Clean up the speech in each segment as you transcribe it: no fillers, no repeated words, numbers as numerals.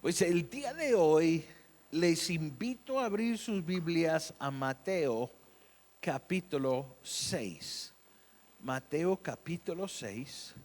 Pues el día de hoy les invito a abrir sus Biblias a Mateo capítulo 6. Mateo capítulo 6.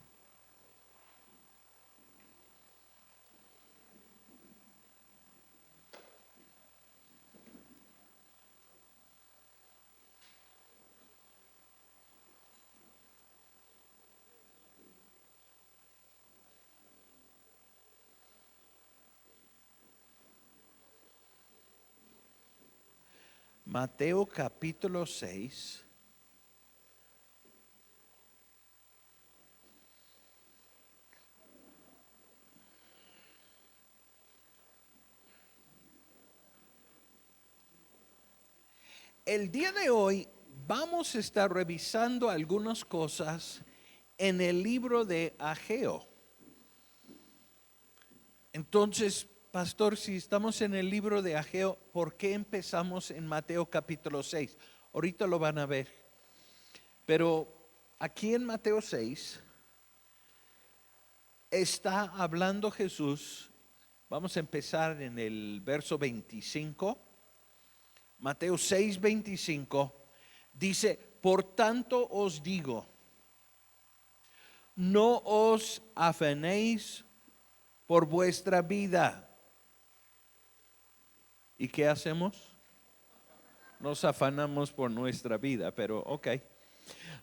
Mateo capítulo 6. El día de hoy vamos a estar revisando algunas cosas en el libro de Ageo. Entonces, pastor, si estamos en el libro de Ageo, ¿por qué empezamos en Mateo capítulo 6? Ahorita lo van a ver. Pero aquí en Mateo 6 está hablando Jesús. Vamos a empezar en el verso 25. Mateo 6, 25. Dice, por tanto os digo, no os afanéis por vuestra vida. ¿Y qué hacemos? Nos afanamos por nuestra vida, pero ok.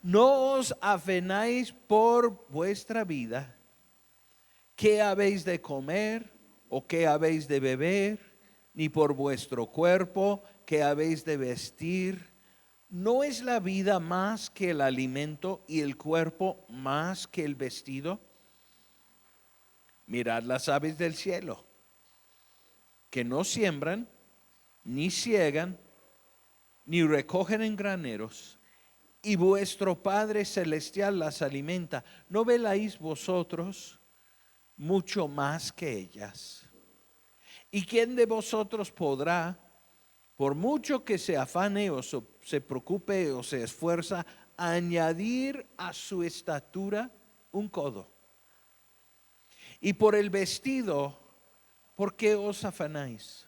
No os afanéis por vuestra vida, qué habéis de comer o qué habéis de beber, ni por vuestro cuerpo, qué habéis de vestir. ¿No es la vida más que el alimento y el cuerpo más que el vestido? Mirad las aves del cielo, que no siembran, ni ciegan, ni recogen en graneros, y vuestro Padre Celestial las alimenta. ¿No veláis vosotros mucho más que ellas? ¿Y quién de vosotros podrá, por mucho que se afane o se preocupe o se esfuerza, añadir a su estatura un codo? Y por el vestido, ¿por qué os afanáis?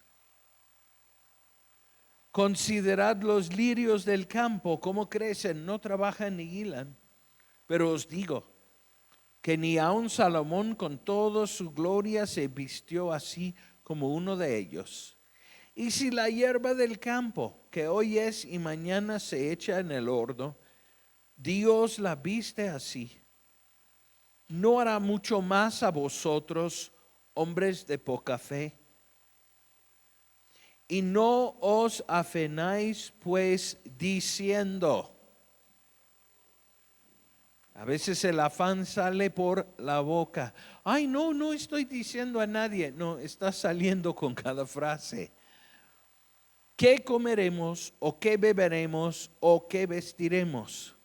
Considerad los lirios del campo, cómo crecen, no trabajan ni hilan. Pero os digo que ni aun Salomón con toda su gloria se vistió así como uno de ellos. Y si la hierba del campo, que hoy es y mañana se echa en el horno, Dios la viste así, ¿no hará mucho más a vosotros, hombres de poca fe? Y no os afanéis pues diciendo. A veces el afán sale por la boca. Ay, no estoy diciendo a nadie. No, está saliendo con cada frase. ¿Qué comeremos o qué beberemos o qué vestiremos?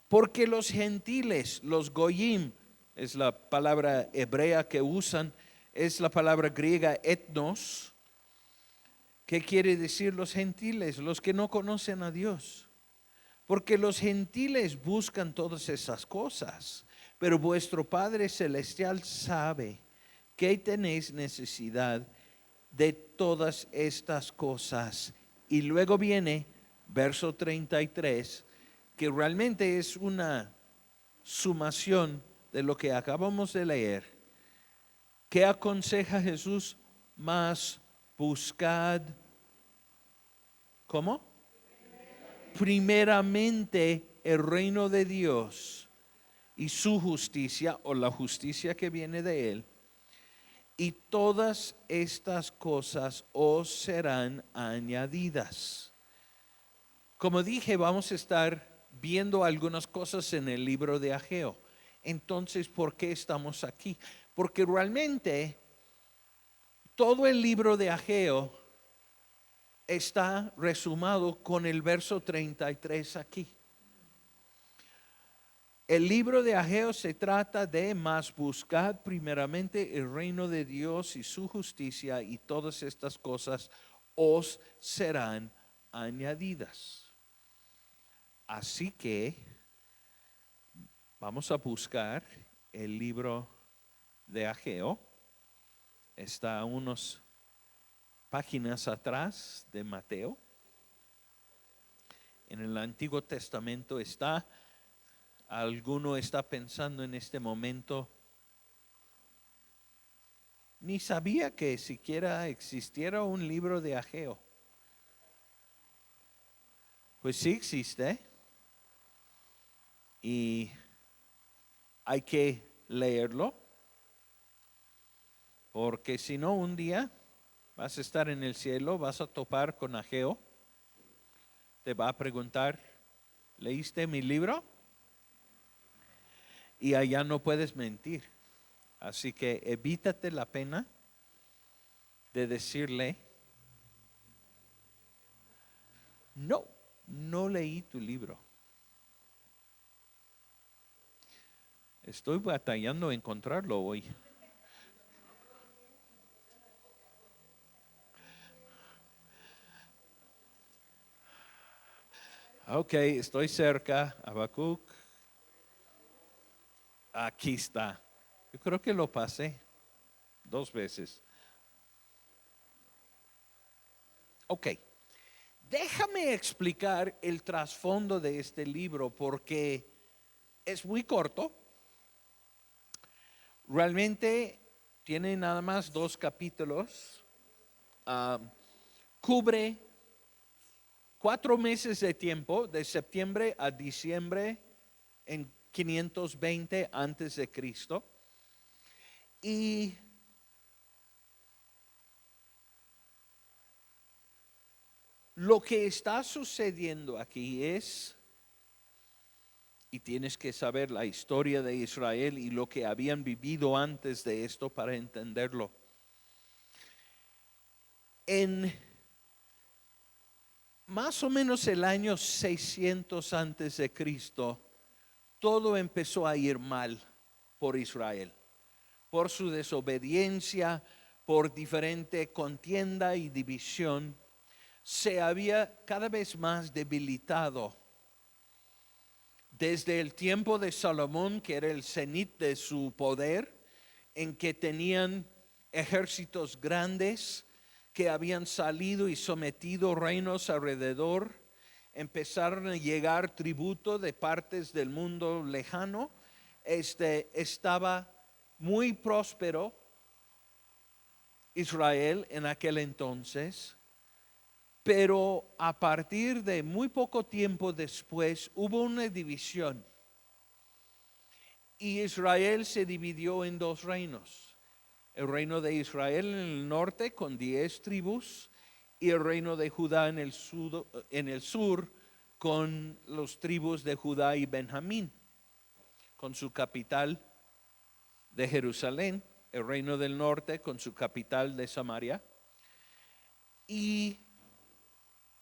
Porque los gentiles, los goyim, es la palabra hebrea que usan, es la palabra griega etnos. ¿Qué quiere decir los gentiles? Los que no conocen a Dios. Porque los gentiles buscan todas esas cosas, pero vuestro Padre Celestial sabe que tenéis necesidad de todas estas cosas. Y luego viene verso 33, que realmente es una sumación de lo que acabamos de leer. ¿Qué aconseja Jesús? Más buscad, ¿cómo? Primeramente el reino de Dios y su justicia, o la justicia que viene de él, y todas estas cosas os serán añadidas. Como dije, vamos a estar viendo algunas cosas en el libro de Ageo. Entonces, ¿por qué estamos aquí? Porque realmente todo el libro de Ageo está resumado con el verso 33 aquí. El libro de Ageo se trata de más buscad primeramente el reino de Dios y su justicia, y todas estas cosas os serán añadidas. Así que vamos a buscar el libro de Ageo Está unas páginas atrás de Mateo. En el Antiguo Testamento está. Alguno está pensando en este momento, ni sabía que siquiera existiera un libro de Ageo. Pues sí existe y hay que leerlo, porque si no un día vas a estar en el cielo, vas a topar con Ageo, te va a preguntar, ¿leíste mi libro? Y allá no puedes mentir. Así que evítate la pena de decirle, no leí tu libro. Estoy batallando en encontrarlo hoy. Ok, estoy cerca, Habacuc. Aquí está. Yo creo que lo pasé 2 veces. Ok, déjame explicar el trasfondo de este libro porque es muy corto. Realmente tiene nada más 2 capítulos. Cubre 4 meses de tiempo, de septiembre a diciembre en 520 antes de Cristo. Y lo que está sucediendo aquí es, y tienes que saber la historia de Israel y lo que habían vivido antes de esto para entenderlo. En más o menos el año 600 antes de Cristo, todo empezó a ir mal por Israel, por su desobediencia, por diferente contienda y división. Se había cada vez más debilitado. Desde el tiempo de Salomón, que era el cenit de su poder, en que tenían ejércitos grandes que habían salido y sometido reinos alrededor, empezaron a llegar tributo de partes del mundo lejano. Estaba muy próspero Israel en aquel entonces, pero a partir de muy poco tiempo después hubo una división y Israel se dividió en 2 reinos. El reino de Israel en el norte con 10 tribus y el reino de Judá en el sur con los tribus de Judá y Benjamín, con su capital de Jerusalén, el reino del norte con su capital de Samaria. Y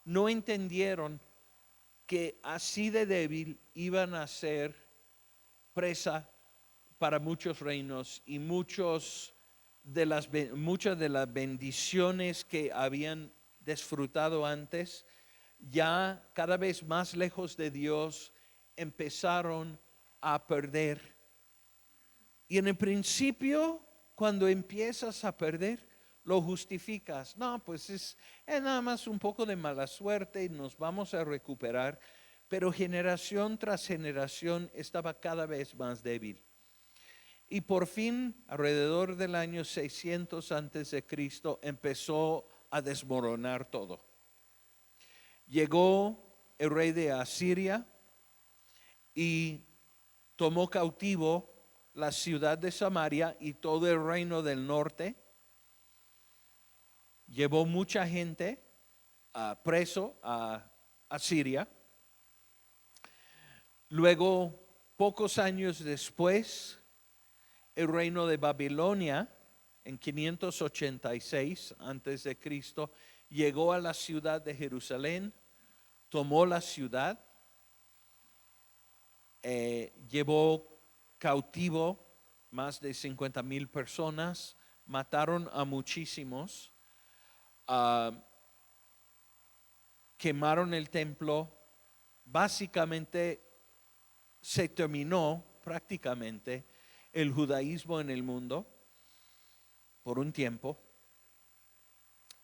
no entendieron que así de débil iban a ser presa para muchos reinos y muchas de las bendiciones que habían disfrutado antes, ya cada vez más lejos de Dios, empezaron a perder. Y en el principio, cuando empiezas a perder, lo justificas. No, pues es nada más un poco de mala suerte y nos vamos a recuperar. Pero generación tras generación estaba cada vez más débil. Y por fin, alrededor del año 600 antes de Cristo, empezó a desmoronar todo. Llegó el rey de Asiria y tomó cautivo la ciudad de Samaria y todo el reino del norte. Llevó mucha gente preso a Asiria. Luego, pocos años después, el reino de Babilonia, en 586 antes de Cristo, llegó a la ciudad de Jerusalén, tomó la ciudad, llevó cautivo más de 50,000 personas, mataron a muchísimos, quemaron el templo. Básicamente se terminó prácticamente el judaísmo en el mundo. por un tiempo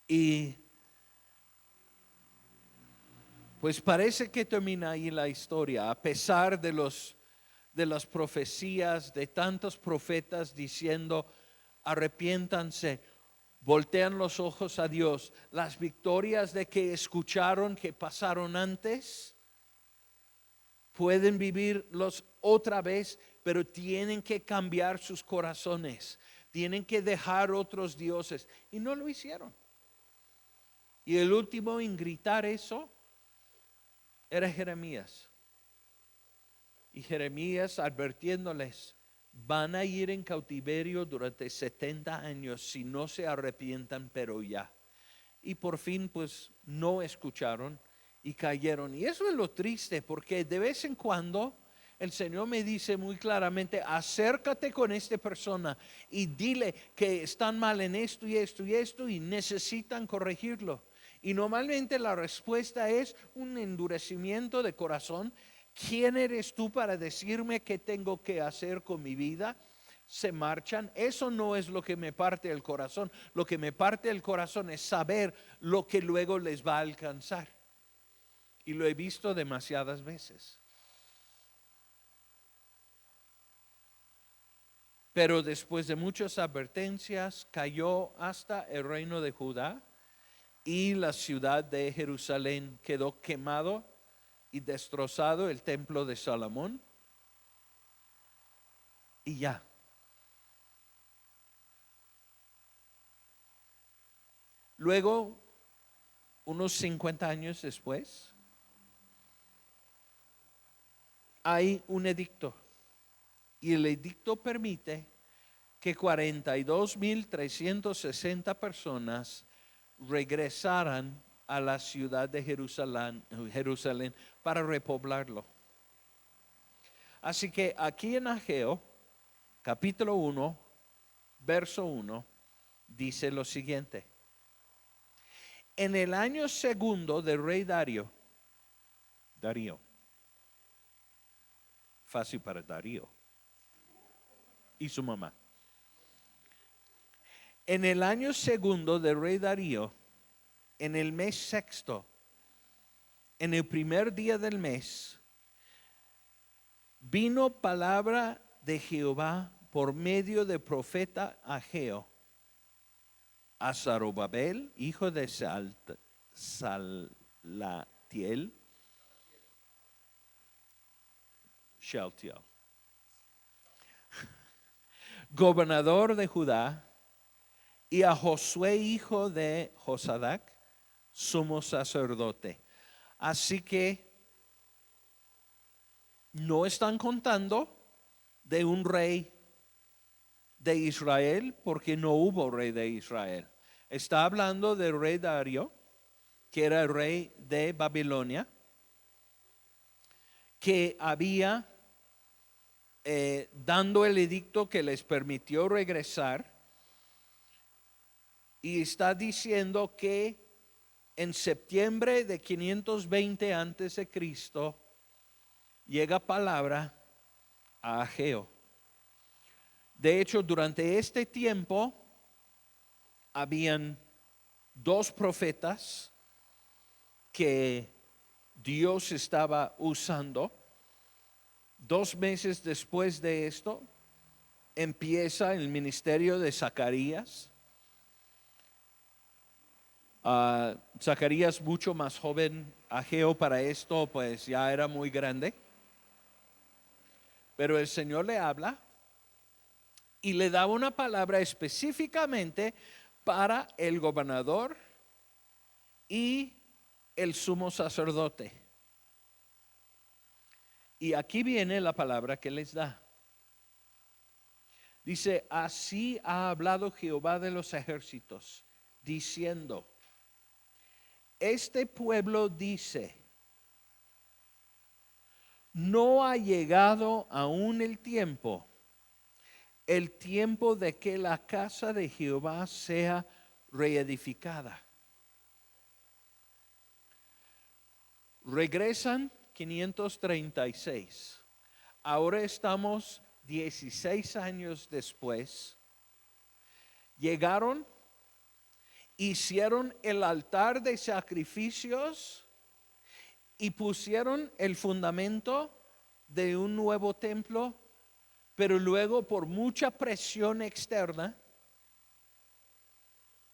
y pues parece que termina ahí la historia, a pesar de las profecías de tantos profetas diciendo arrepiéntanse, voltean los ojos a Dios, las victorias de que escucharon que pasaron antes, pueden vivirlos otra vez, pero tienen que cambiar sus corazones, tienen que dejar otros dioses, y no lo hicieron. Y el último en gritar eso era Jeremías. Y Jeremías advirtiéndoles, van a ir en cautiverio durante 70 años si no se arrepientan, pero ya. Y por fin pues no escucharon y cayeron. Y eso es lo triste, porque de vez en cuando el Señor me dice muy claramente, acércate con esta persona y dile que están mal en esto y esto y esto y necesitan corregirlo. Y normalmente la respuesta es un endurecimiento de corazón. ¿Quién eres tú para decirme qué tengo que hacer con mi vida? Se marchan. Eso no es lo que me parte el corazón. Lo que me parte el corazón es saber lo que luego les va a alcanzar. Y lo he visto demasiadas veces. Pero después de muchas advertencias, cayó hasta el reino de Judá y la ciudad de Jerusalén quedó quemado y destrozado, el templo de Salomón, y ya. Luego, unos 50 años después, hay un edicto, y el edicto permite que 42,360 personas regresaran a la ciudad de Jerusalén para repoblarlo. Así que aquí en Ageo, capítulo 1, verso 1, dice lo siguiente. En el año segundo del rey Darío, fácil para Darío y su mamá. En el año segundo del rey Darío, en el mes sexto, en el primer día del mes, vino palabra de Jehová por medio del profeta Ageo a Zorobabel, hijo de Salatiel, gobernador de Judá, y a Josué, hijo de Josadac, sumo sacerdote. Así que no están contando de un rey de Israel, porque no hubo rey de Israel. Está hablando del rey Darío, que era el rey de Babilonia, que había dando el edicto que les permitió regresar, y está diciendo que en septiembre de 520 antes de Cristo llega palabra a Ageo. De hecho, durante este tiempo habían dos profetas que Dios estaba usando. 2 meses después de esto empieza el ministerio de Zacarías. Zacarías mucho más joven, Ageo para esto pues ya era muy grande, pero el Señor le habla y le da una palabra específicamente para el gobernador y el sumo sacerdote. Y aquí viene la palabra que les da. Dice, así ha hablado Jehová de los ejércitos, diciendo, este pueblo dice, no ha llegado aún el tiempo de que la casa de Jehová sea reedificada. Regresan 536. Ahora estamos 16 años después Llegaron, hicieron el altar de sacrificios y pusieron el fundamento de un nuevo templo, pero luego por mucha presión externa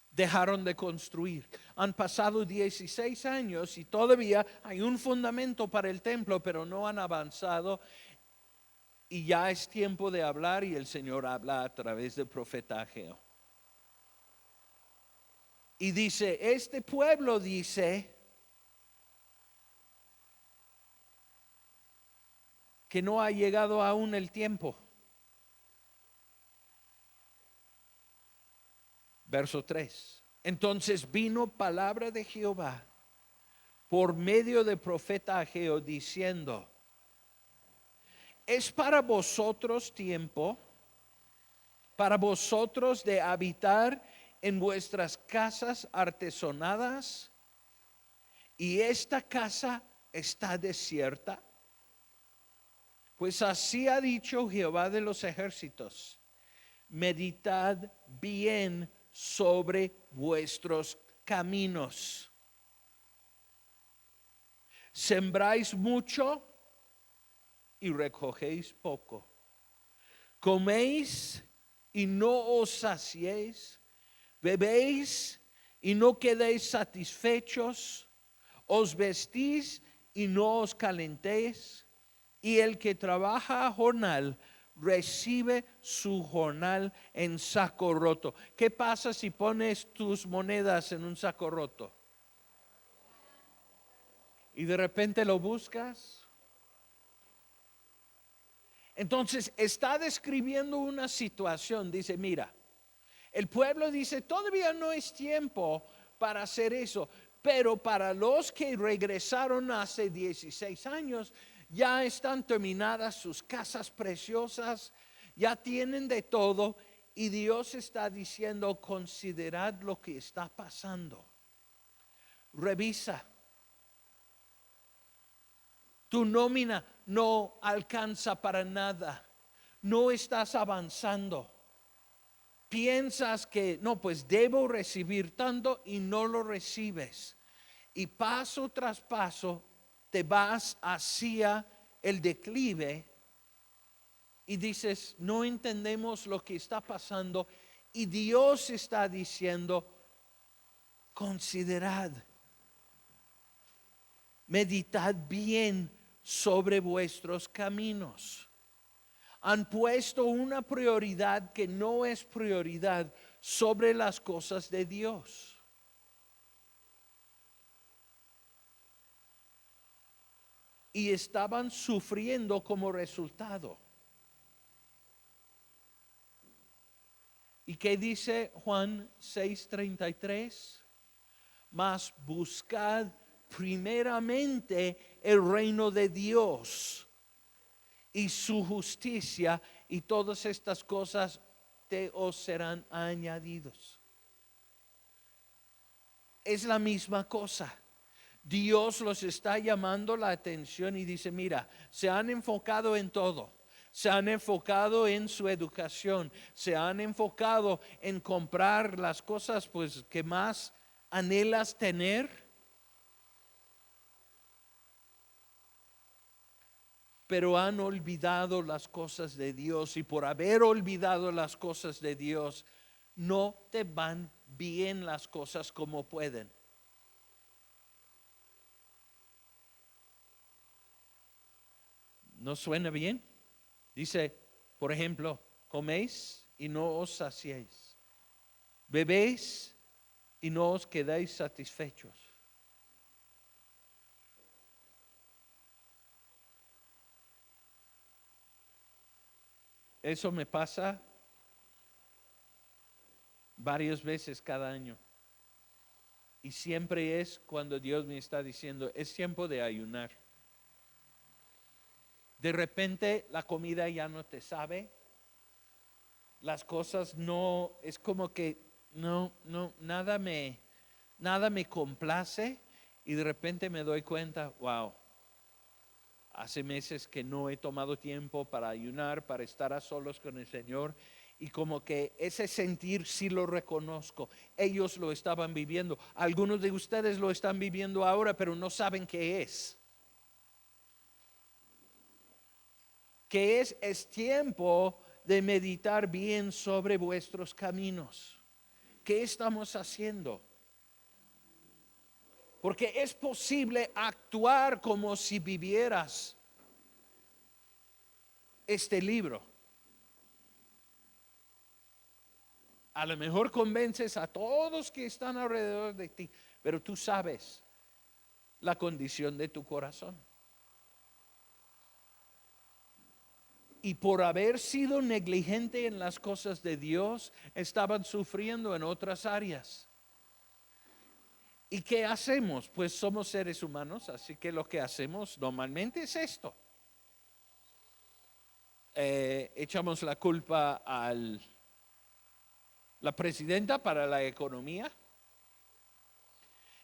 dejaron de construir. Han pasado 16 años y todavía hay un fundamento para el templo, pero no han avanzado. Y ya es tiempo de hablar, y el Señor habla a través del profeta Ageo. Y dice, este pueblo dice que no ha llegado aún el tiempo. Verso 3. Entonces vino palabra de Jehová por medio del profeta Ageo diciendo, es para vosotros tiempo, para vosotros de habitar en vuestras casas artesonadas, y esta casa está desierta. Pues así ha dicho Jehová de los ejércitos, meditad bien sobre vuestros caminos. Sembráis mucho y recogéis poco. Coméis y no os saciéis. Bebéis y no quedéis satisfechos. Os vestís y no os calentéis. Y el que trabaja a jornal recibe su jornal en saco roto. ¿Qué pasa si pones tus monedas en un saco roto? Y de repente lo buscas. Entonces está describiendo una situación. Dice, mira, el pueblo dice, todavía no es tiempo para hacer eso. Pero para los que regresaron hace 16 años, ya están terminadas sus casas preciosas, ya tienen de todo, y Dios está diciendo, considerad lo que está pasando. Revisa. Tu nómina no alcanza para nada. No estás avanzando. Piensas que no, pues debo recibir tanto y no lo recibes. Y paso tras paso te vas hacia el declive y dices, no entendemos lo que está pasando, y Dios está diciendo, considerad, meditad bien sobre vuestros caminos. Han puesto una prioridad que no es prioridad sobre las cosas de Dios. Y estaban sufriendo como resultado. ¿Y qué dice Juan 6:33? Mas buscad primeramente el reino de Dios y su justicia, y todas estas cosas te os serán añadidos. Es la misma cosa. Dios los está llamando la atención y dice, mira, se han enfocado en todo. Se han enfocado en su educación. Se han enfocado en comprar las cosas pues que más anhelas tener. Pero han olvidado las cosas de Dios, y por haber olvidado las cosas de Dios, no te van bien las cosas como pueden. ¿No suena bien? Dice, por ejemplo, coméis y no os saciéis. Bebéis y no os quedáis satisfechos. Eso me pasa varias veces cada año. Y siempre es cuando Dios me está diciendo, es tiempo de ayunar. De repente la comida ya no te sabe. Las cosas no, es como que nada me complace. Y de repente me doy cuenta, wow, Hace meses que no he tomado tiempo para ayunar, para estar a solos con el Señor. Y como que ese sentir sí lo reconozco. Ellos lo estaban viviendo. Algunos de ustedes lo están viviendo ahora, pero no saben qué es. ¿Qué es? Es tiempo de meditar bien sobre vuestros caminos. ¿Qué estamos haciendo? Porque es posible actuar como si vivieras este libro. A lo mejor convences a todos que están alrededor de ti, pero tú sabes la condición de tu corazón. Y por haber sido negligente en las cosas de Dios, estaban sufriendo en otras áreas. ¿Y qué hacemos? Pues somos seres humanos, así que lo que hacemos normalmente es esto. Echamos la culpa a la presidenta para la economía.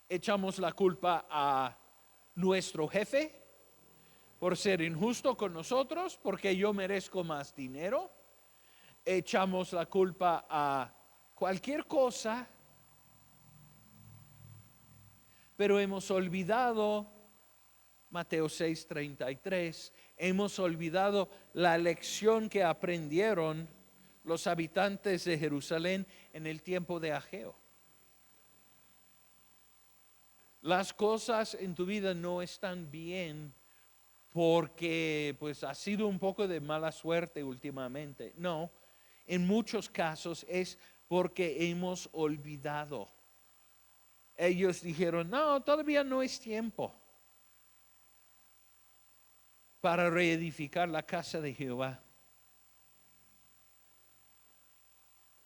Echamos la culpa a nuestro jefe por ser injusto con nosotros, porque yo merezco más dinero. Echamos la culpa a cualquier cosa, pero hemos olvidado Mateo 6:33, hemos olvidado la lección que aprendieron los habitantes de Jerusalén en el tiempo de Ageo. Las cosas en tu vida no están bien porque pues ha sido un poco de mala suerte últimamente. No, en muchos casos es porque hemos olvidado. Ellos dijeron, no, todavía no es tiempo para reedificar la casa de Jehová.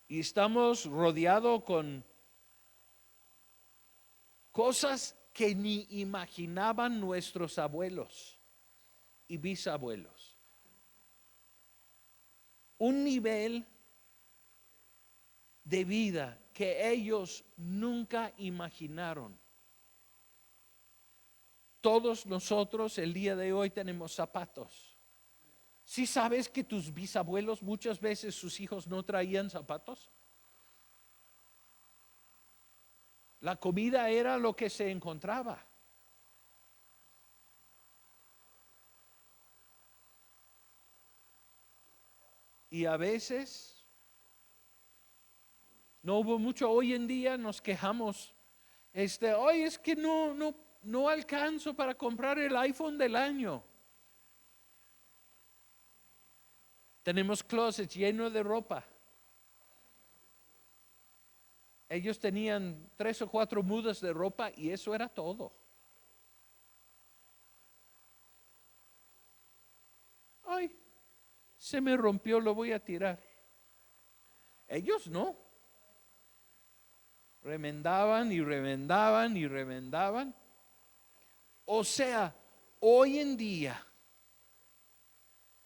Y estamos rodeados con cosas que ni imaginaban nuestros abuelos y bisabuelos. Un nivel de vida que ellos nunca imaginaron. Todos nosotros el día de hoy tenemos zapatos. ¿Sí sabes que tus bisabuelos muchas veces sus hijos no traían zapatos? La comida era lo que se encontraba. Y a veces no hubo mucho. Hoy en día nos quejamos. Hoy es que no alcanzo para comprar el iPhone del año. Tenemos closets llenos de ropa. Ellos tenían 3 o 4 mudas de ropa y eso era todo. Ay, se me rompió, lo voy a tirar. Ellos no. Remendaban y remendaban y remendaban. O sea, hoy en día,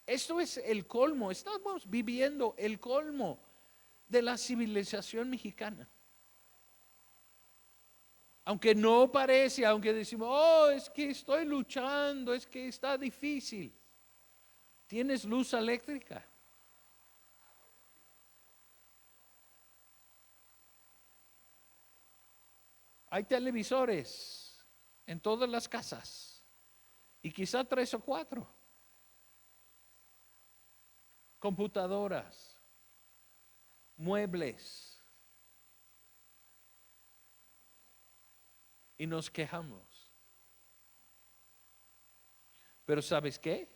esto es el colmo. Estamos viviendo el colmo de la civilización mexicana. Aunque no parece, aunque decimos, oh, es que estoy luchando, es que está difícil. ¿Tienes luz eléctrica? Hay televisores en todas las casas y quizá 3 o 4. Computadoras, muebles. Y nos quejamos. Pero ¿sabes qué?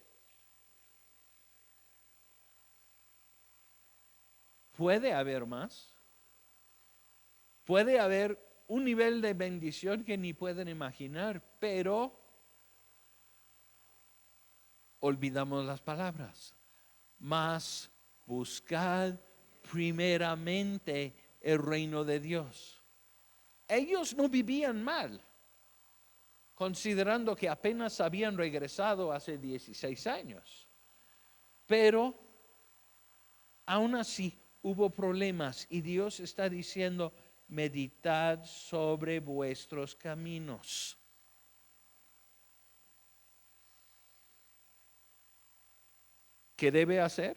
Puede haber más. Puede haber un nivel de bendición que ni pueden imaginar, pero olvidamos las palabras. Mas buscad primeramente el reino de Dios. Ellos no vivían mal, considerando que apenas habían regresado hace 16 años. Pero aún así hubo problemas y Dios está diciendo, meditad sobre vuestros caminos. ¿Qué debe hacer?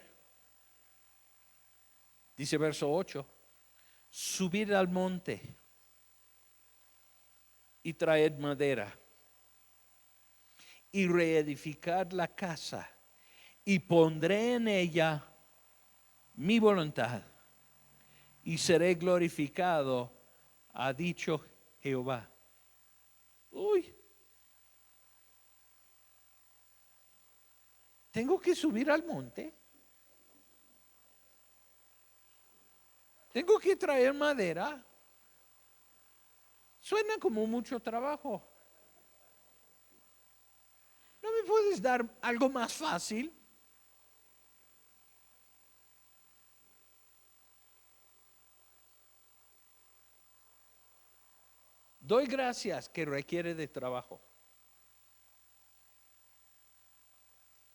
Dice verso 8, subid al monte y traed madera y reedificad la casa y pondré en ella mi voluntad y seré glorificado, ha dicho Jehová. Uy, tengo que subir al monte. Tengo que traer madera. Suena como mucho trabajo. ¿No me puedes dar algo más fácil? Doy gracias que requiere de trabajo.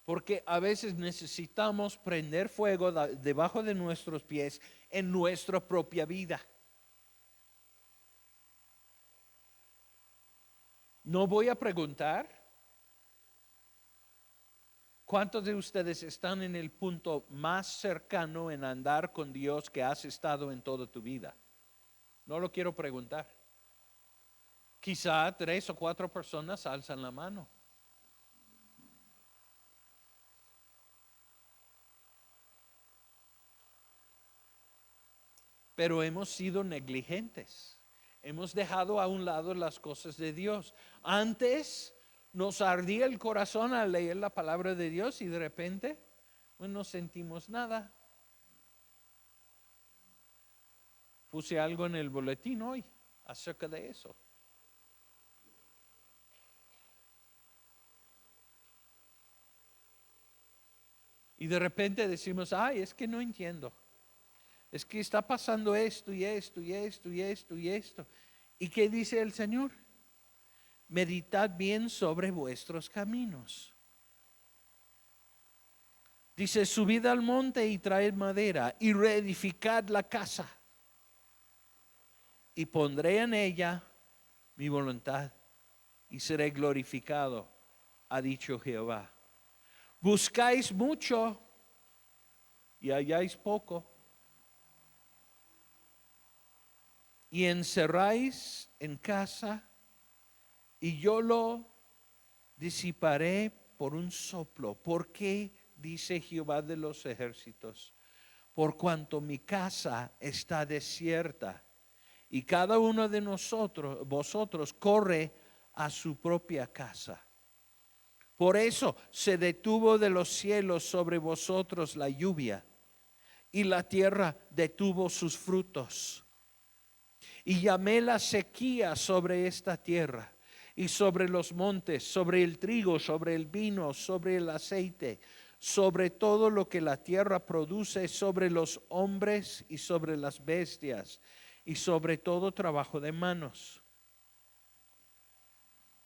Porque a veces necesitamos prender fuego debajo de nuestros pies en nuestra propia vida. No voy a preguntar cuántos de ustedes están en el punto más cercano en andar con Dios que has estado en toda tu vida. No lo quiero preguntar. Quizá 3 o 4 personas alzan la mano. Pero hemos sido negligentes. Hemos dejado a un lado las cosas de Dios. Antes nos ardía el corazón al leer la palabra de Dios y de repente pues, no sentimos nada. Puse algo en el boletín hoy acerca de eso. Y de repente decimos, ay, es que no entiendo. Es que está pasando esto y esto y esto y esto y esto. ¿Y qué dice el Señor? Meditad bien sobre vuestros caminos. Dice, subid al monte y traed madera y reedificad la casa. Y pondré en ella mi voluntad y seré glorificado, ha dicho Jehová. Buscáis mucho y halláis poco. Y encerráis en casa y yo lo disiparé por un soplo. ¿Por qué? Dice Jehová de los ejércitos. Por cuanto mi casa está desierta y cada uno de vosotros corre a su propia casa. Por eso se detuvo de los cielos sobre vosotros la lluvia y la tierra detuvo sus frutos. Y llamé la sequía sobre esta tierra y sobre los montes, sobre el trigo, sobre el vino, sobre el aceite, sobre todo lo que la tierra produce, sobre los hombres y sobre las bestias y sobre todo trabajo de manos.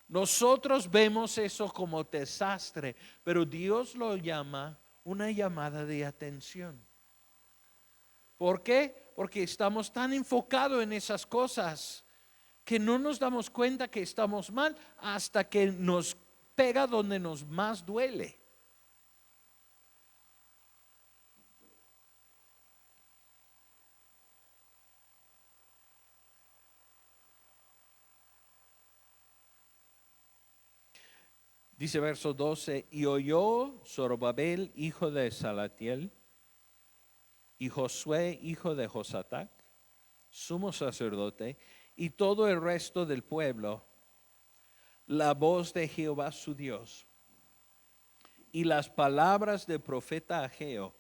Nosotros vemos eso como desastre, pero Dios lo llama una llamada de atención. ¿Por qué? Porque estamos tan enfocados en esas cosas que no nos damos cuenta que estamos mal hasta que nos pega donde nos más duele. Dice verso 12, y oyó Zorobabel, hijo de Salatiel, y Josué, hijo de Josatac, sumo sacerdote, y todo el resto del pueblo, la voz de Jehová su Dios, y las palabras del profeta Ageo,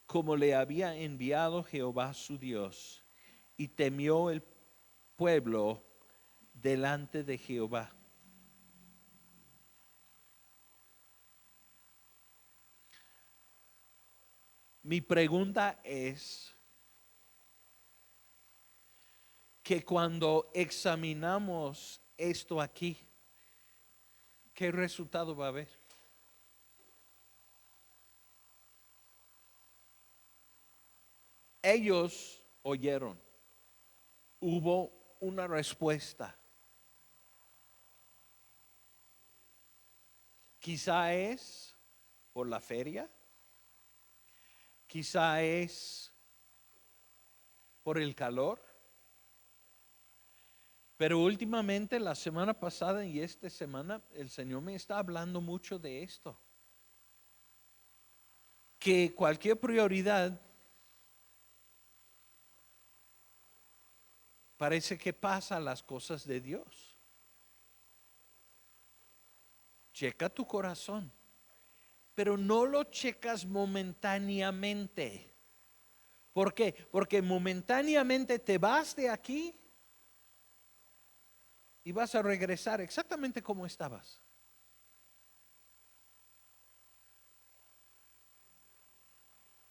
como le había enviado Jehová su Dios, y temió el pueblo delante de Jehová. Mi pregunta es que cuando examinamos esto aquí, ¿qué resultado va a haber? Ellos oyeron, hubo una respuesta. Quizá es por la feria, quizá es por el calor, pero últimamente, la semana pasada y esta semana, el Señor me está hablando mucho de esto. Que cualquier prioridad parece que pasa las cosas de Dios. Checa tu corazón, pero no lo checas momentáneamente. ¿Por qué? Porque momentáneamente te vas de aquí y vas a regresar exactamente como estabas.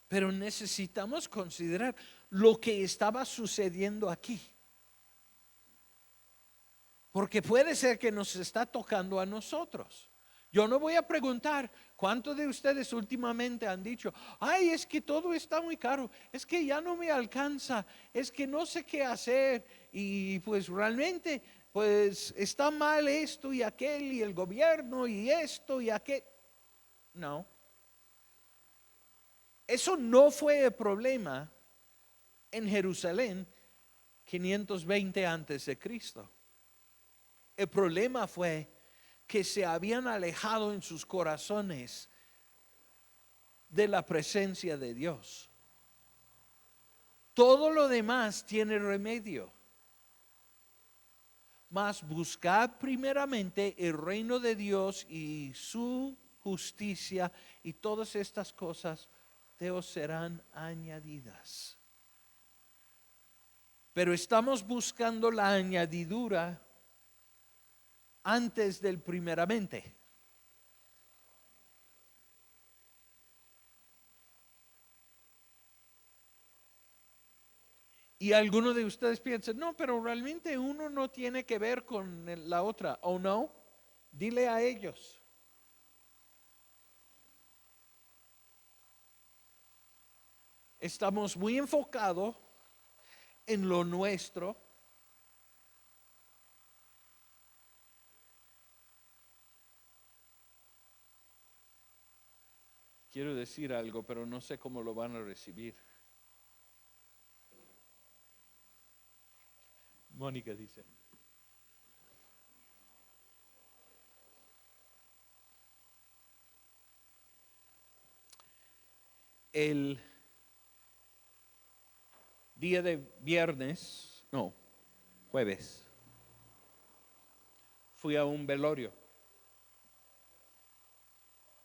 Pero necesitamos considerar lo que estaba sucediendo aquí. Porque puede ser que nos está tocando a nosotros. Yo no voy a preguntar cuántos de ustedes últimamente han dicho, ay, es que todo está muy caro, es que ya no me alcanza, es que no sé qué hacer y pues realmente pues está mal esto y aquel y el gobierno y esto y aquel. No. Eso no fue el problema en Jerusalén 520 antes de Cristo. El problema fue que se habían alejado en sus corazones de la presencia de Dios. Todo lo demás tiene remedio. Mas buscad primeramente el reino de Dios y su justicia, y todas estas cosas te os serán añadidas. Pero estamos buscando la añadidura antes del primeramente. Y algunos de ustedes piensan, no, pero realmente uno no tiene que ver con la otra. ¿O no? Dile a ellos. Estamos muy enfocados en lo nuestro. Quiero decir algo, pero no sé cómo lo van a recibir. Mónica dice. El día de jueves, fui a un velorio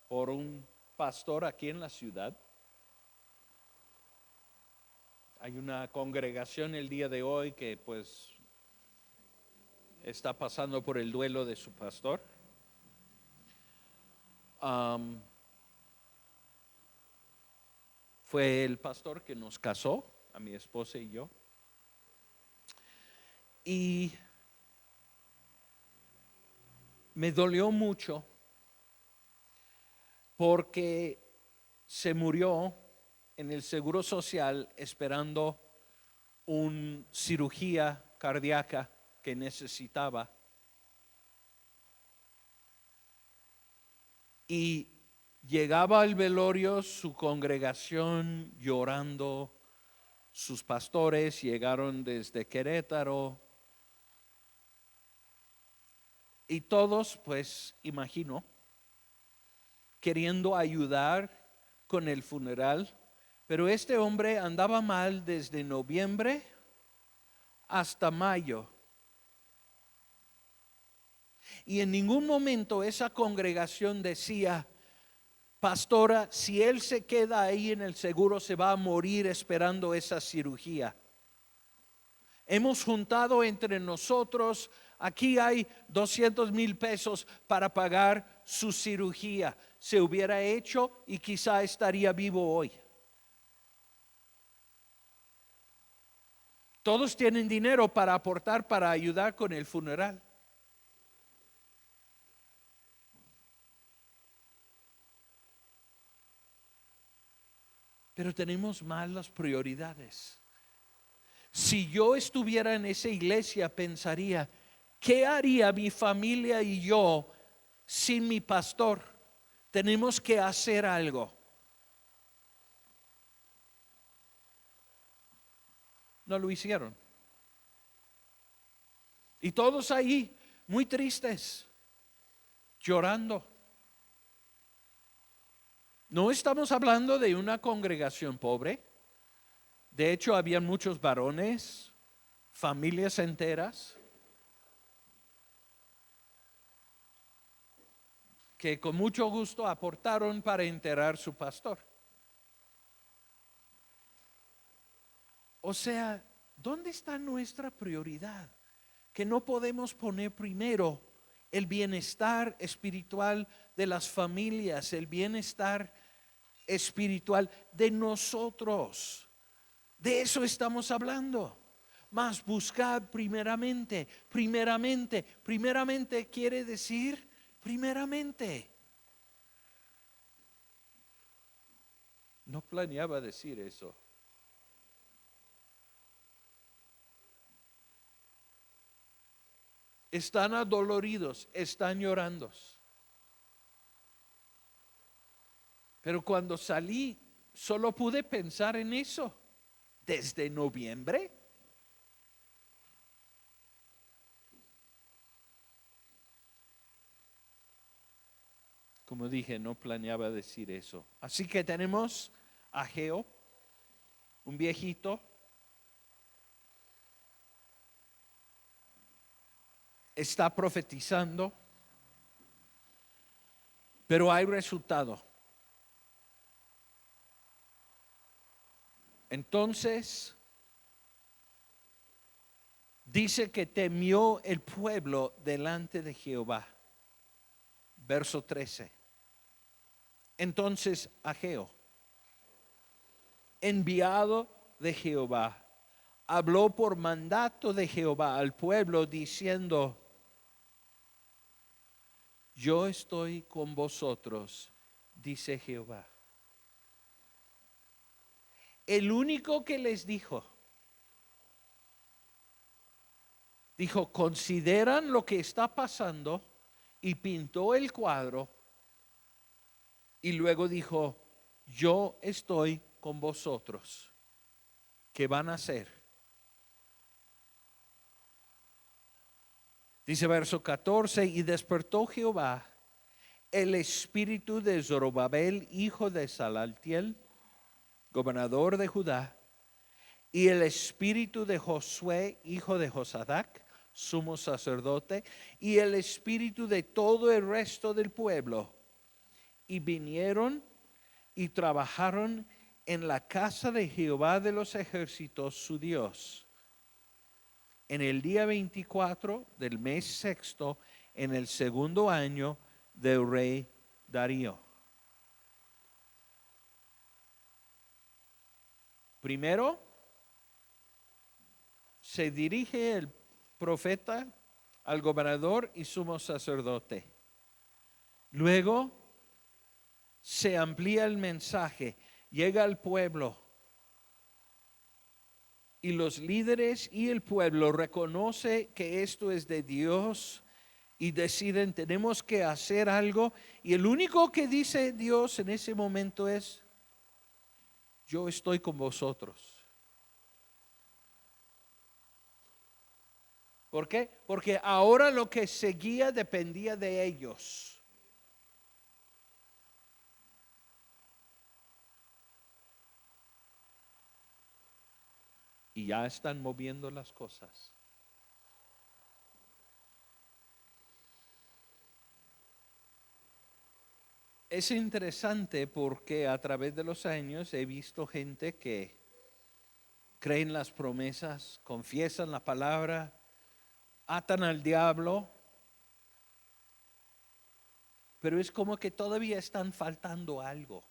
por un pastor aquí en la ciudad. Hay una congregación el día de hoy que pues está pasando por el duelo de su pastor. Fue el pastor que nos casó, a mi esposa y yo. Y me dolió mucho porque se murió en el Seguro Social esperando una cirugía cardíaca que necesitaba. Y llegaba al velorio su congregación llorando, sus pastores llegaron desde Querétaro y todos, pues imagino, queriendo ayudar con el funeral, pero este hombre andaba mal desde noviembre hasta mayo. Y en ningún momento esa congregación decía, pastora, si él se queda ahí en el seguro se va a morir esperando esa cirugía. Hemos juntado entre nosotros, aquí hay 200,000 pesos para pagar su cirugía. Se hubiera hecho y quizá estaría vivo hoy. Todos tienen dinero para aportar, para ayudar con el funeral. Pero tenemos mal las prioridades. Si yo estuviera en esa iglesia, pensaría, ¿qué haría mi familia y yo sin mi pastor? Tenemos que hacer algo. No lo hicieron. Y todos ahí, muy tristes, llorando. No estamos hablando de una congregación pobre. De hecho, había muchos varones, familias enteras, que con mucho gusto aportaron para enterrar su pastor. O sea, ¿dónde está nuestra prioridad? Que no podemos poner primero el bienestar espiritual de las familias, el bienestar espiritual de nosotros. De eso estamos hablando. Mas buscar primeramente quiere decir primeramente. No planeaba decir eso. Están adoloridos, están llorando. Pero cuando salí, solo pude pensar en eso. Desde noviembre. Como dije, no planeaba decir eso. Así que tenemos a Ageo, un viejito. Está profetizando, pero hay resultado. Entonces, dice que temió el pueblo delante de Jehová. Verso 13. Entonces Ageo, enviado de Jehová, habló por mandato de Jehová al pueblo diciendo: yo estoy con vosotros, dice Jehová. El único que les dijo, consideran lo que está pasando, y pintó el cuadro y luego dijo: yo estoy con vosotros. ¿Qué van a hacer? Dice verso 14: y despertó Jehová el espíritu de Zorobabel, hijo de Salaltiel, gobernador de Judá, y el espíritu de Josué, hijo de Josadac, sumo sacerdote, y el espíritu de todo el resto del pueblo. Y vinieron y trabajaron en la casa de Jehová de los ejércitos, su Dios, en el día 24 del mes sexto, en el segundo año del rey Darío. Primero, se dirige el profeta al gobernador y sumo sacerdote. Luego, se amplía el mensaje, llega al pueblo. Y los líderes y el pueblo reconoce que esto es de Dios y deciden: tenemos que hacer algo. Y el único que dice Dios en ese momento es: yo estoy con vosotros. ¿Por qué? Porque ahora lo que seguía dependía de ellos. Y ya están moviendo las cosas. Es interesante porque a través de los años he visto gente que creen las promesas, confiesan la palabra, atan al diablo, pero es como que todavía están faltando algo.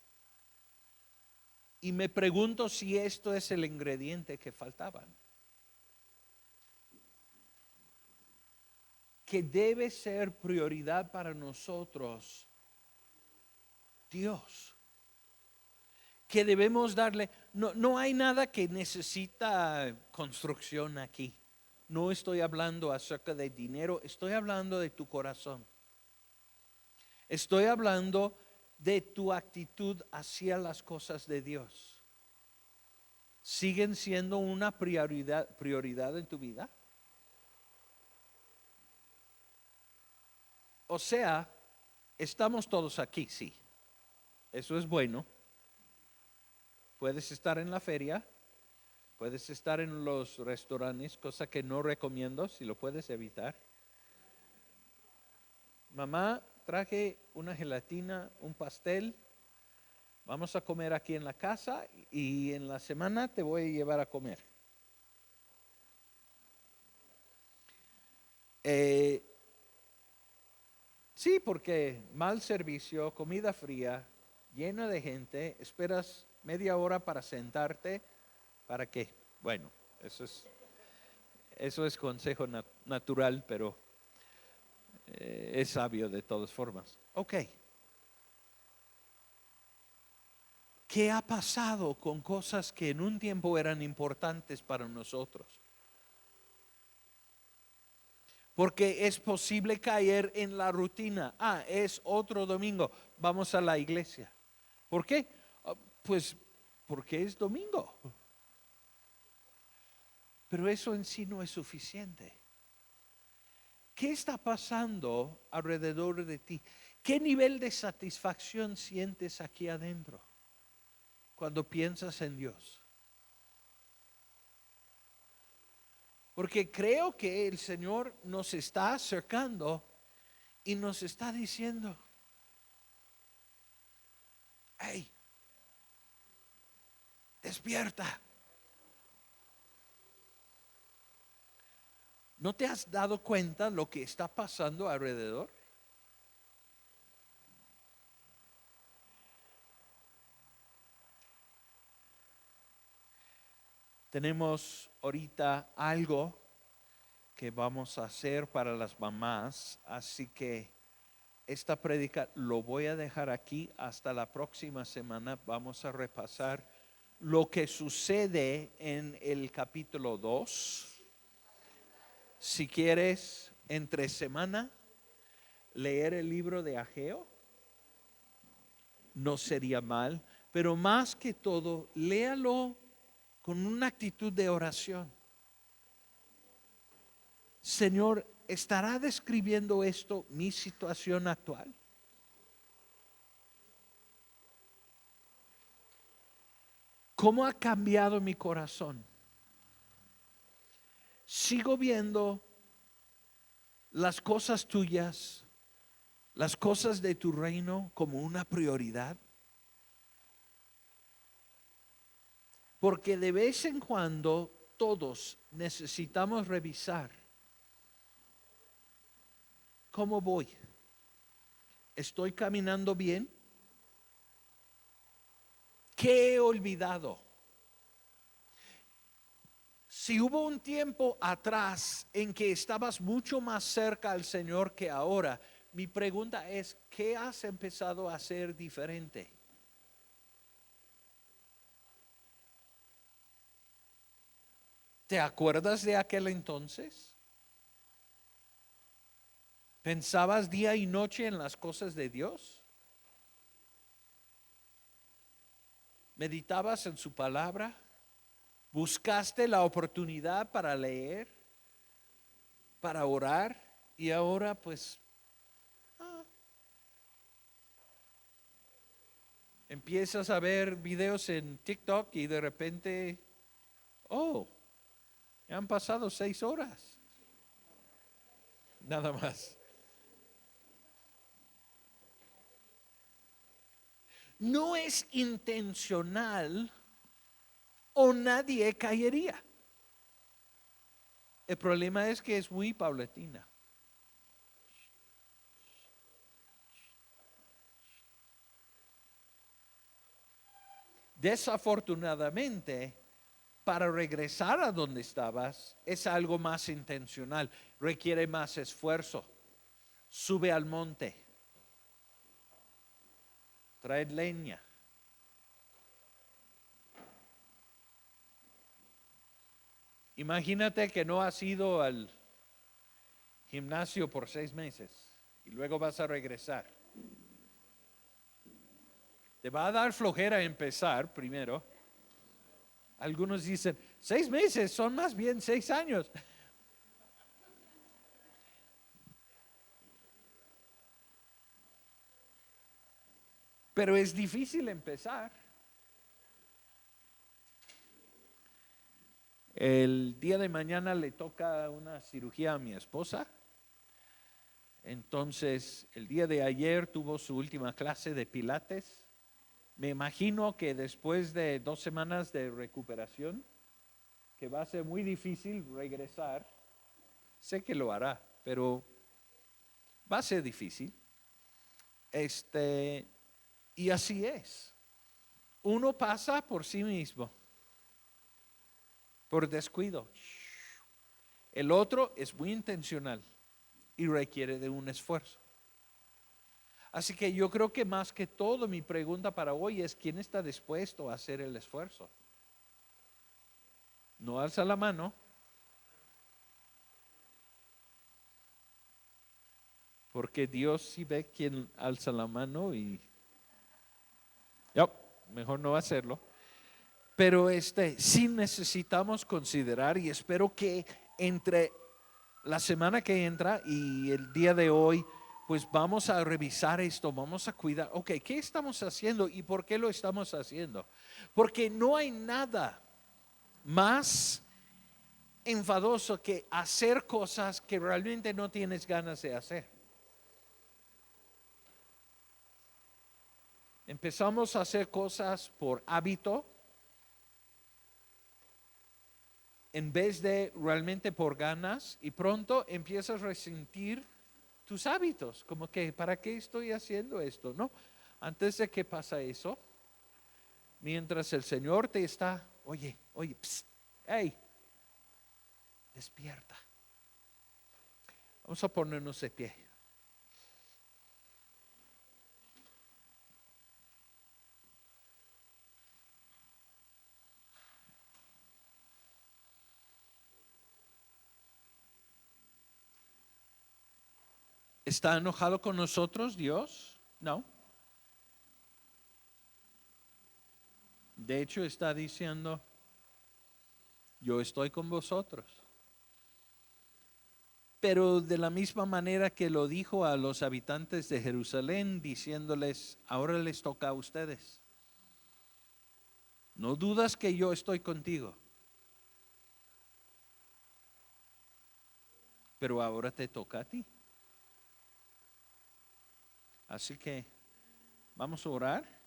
Y me pregunto si esto es el ingrediente que faltaban. Que debe ser prioridad para nosotros Dios. Que debemos darle, no hay nada que necesita construcción aquí. No estoy hablando acerca de dinero, estoy hablando de tu corazón. Estoy hablando de tu actitud hacia las cosas de Dios? ¿Siguen siendo una prioridad en tu vida? O sea, estamos todos aquí, sí. Eso es bueno. Puedes estar en la feria, puedes estar en los restaurantes, cosa que no recomiendo si lo puedes evitar. Mamá, traje una gelatina, un pastel. Vamos a comer aquí en la casa y en la semana te voy a llevar a comer. Sí, porque mal servicio, comida fría, llena de gente, esperas media hora para sentarte. ¿Para qué? Bueno, eso es consejo natural, pero es sabio de todas formas. Ok. ¿Qué ha pasado con cosas que en un tiempo eran importantes para nosotros? Porque es posible caer en la rutina. Ah, es otro domingo, vamos a la iglesia. ¿Por qué? Pues porque es domingo. Pero eso en sí no es suficiente. ¿Qué está pasando alrededor de ti? ¿Qué nivel de satisfacción sientes aquí adentro cuando piensas en Dios? Porque creo que el Señor nos está acercando y nos está diciendo, hey, despierta. ¿No te has dado cuenta lo que está pasando alrededor? Tenemos ahorita algo que vamos a hacer para las mamás, así que esta prédica lo voy a dejar aquí hasta la próxima semana. Vamos a repasar lo que sucede en el capítulo 2. Si quieres, entre semana, leer el libro de Ageo, no sería mal, pero más que todo, léalo con una actitud de oración. Señor, ¿estará describiendo esto mi situación actual? ¿Cómo ha cambiado mi corazón? ¿Sigo viendo las cosas tuyas, las cosas de tu reino como una prioridad? Porque de vez en cuando todos necesitamos revisar cómo voy. ¿Estoy caminando bien? ¿Qué he olvidado? Si hubo un tiempo atrás en que estabas mucho más cerca al Señor que ahora, mi pregunta es, ¿qué has empezado a hacer diferente? ¿Te acuerdas de aquel entonces? ¿Pensabas día y noche en las cosas de Dios? ¿Meditabas en su palabra? ¿Buscaste la oportunidad para leer, para orar? Y ahora pues empiezas a ver videos en TikTok y de repente, oh, ya han pasado 6 horas. Nada más. No es intencional o nadie caería. El problema es que es muy paulatina. Desafortunadamente, para regresar a donde estabas es algo más intencional, requiere más esfuerzo. Sube al monte, trae leña. Imagínate que no has ido al gimnasio por 6 meses y luego vas a regresar. Te va a dar flojera empezar primero. Algunos dicen, 6 meses, son más bien 6 años. Pero es difícil empezar. El día de mañana le toca una cirugía a mi esposa. Entonces, el día de ayer tuvo su última clase de pilates. Me imagino que después de 2 semanas de recuperación, que va a ser muy difícil regresar, sé que lo hará, pero va a ser difícil. Y así es. Uno pasa por sí mismo, por descuido. El otro es muy intencional y requiere de un esfuerzo. Así que yo creo que más que todo mi pregunta para hoy es: ¿quién está dispuesto a hacer el esfuerzo? No alza la mano, porque Dios sí ve quién alza la mano y mejor no hacerlo. Pero sí necesitamos considerar, y espero que entre la semana que entra y el día de hoy, pues vamos a revisar esto, vamos a cuidar. Ok, ¿qué estamos haciendo y por qué lo estamos haciendo? Porque no hay nada más enfadoso que hacer cosas que realmente no tienes ganas de hacer. Empezamos a hacer cosas por hábito en vez de realmente por ganas, y pronto empiezas a resentir tus hábitos, como que ¿para qué estoy haciendo esto? No, antes de que pasa eso, mientras el Señor te está, oye, psst, hey, despierta. Vamos a ponernos de pie. ¿Está enojado con nosotros Dios? No. De hecho está diciendo, yo estoy con vosotros. Pero de la misma manera que lo dijo a los habitantes de Jerusalén, diciéndoles, ahora les toca a ustedes. No dudas que yo estoy contigo, pero ahora te toca a ti. Así que vamos a orar.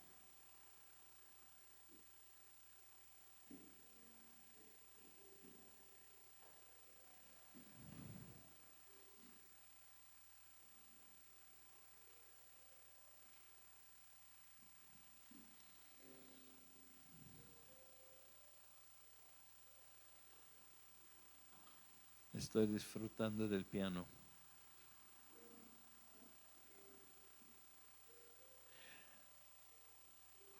Estoy disfrutando del piano.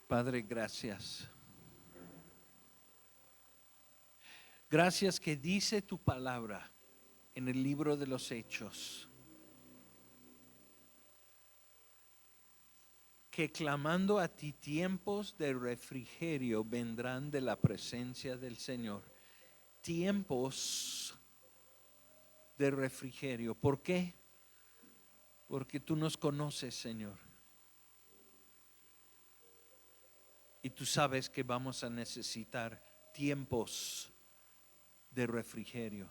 Padre, gracias. Gracias que dice tu palabra en el libro de los Hechos, que clamando a ti tiempos de refrigerio vendrán de la presencia del Señor. Tiempos de refrigerio. ¿Por qué? Porque tú nos conoces, Señor. Y tú sabes que vamos a necesitar tiempos de refrigerio.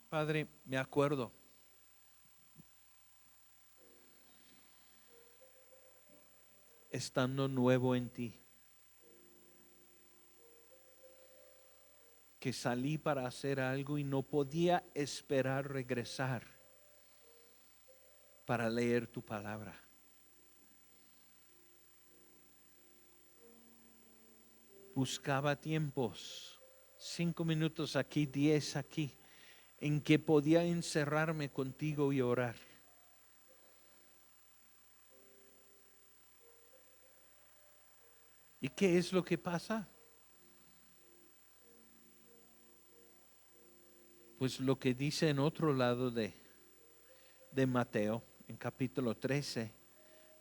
Padre, me acuerdo estando nuevo en ti, que salí para hacer algo y no podía esperar regresar para leer tu palabra. Buscaba tiempos, 5 minutos aquí, 10 aquí, en que podía encerrarme contigo y orar. ¿Y qué es lo que pasa? Pues lo que dice en otro lado de Mateo, en capítulo 13,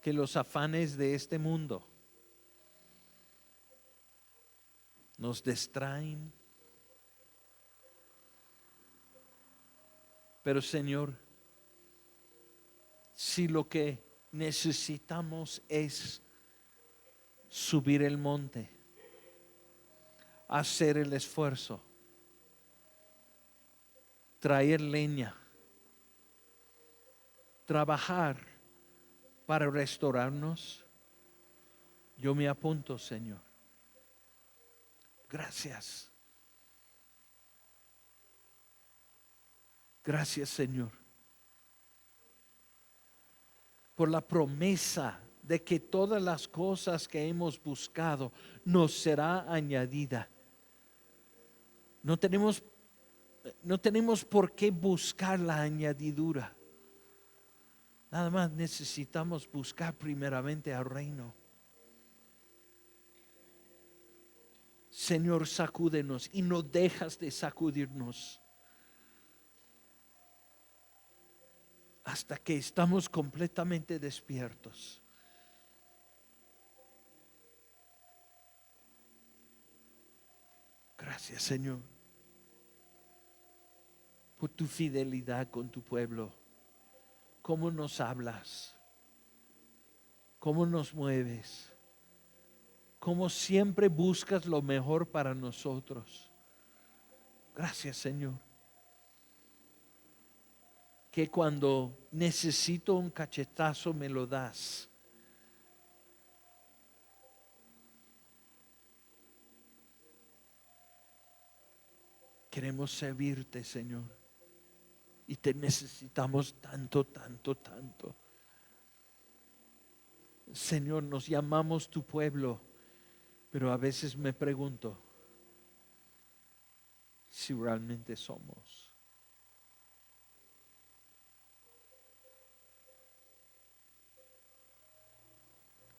que los afanes de este mundo nos distraen. Pero Señor, si lo que necesitamos es subir el monte, hacer el esfuerzo, traer leña, trabajar para restaurarnos, yo me apunto, Señor. Gracias. Gracias, Señor, por la promesa de que todas las cosas que hemos buscado nos será añadida. No tenemos por qué buscar la añadidura. Nada más necesitamos buscar primeramente al reino. Señor, sacúdenos y no dejas de sacudirnos hasta que estamos completamente despiertos. Gracias, Señor, por tu fidelidad con tu pueblo. Cómo nos hablas, cómo nos mueves, cómo siempre buscas lo mejor para nosotros. Gracias, Señor, que cuando necesito un cachetazo me lo das. Queremos servirte, Señor, y te necesitamos tanto, tanto, tanto. Señor, nos llamamos tu pueblo, pero a veces me pregunto si realmente somos.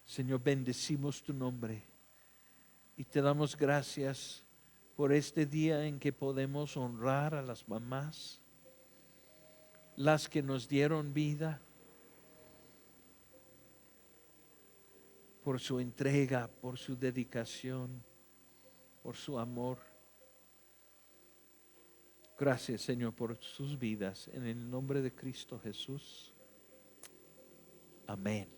Señor, bendecimos tu nombre y te damos gracias por este día en que podemos honrar a las mamás, las que nos dieron vida, por su entrega, por su dedicación, por su amor. Gracias, Señor, por sus vidas. En el nombre de Cristo Jesús. Amén.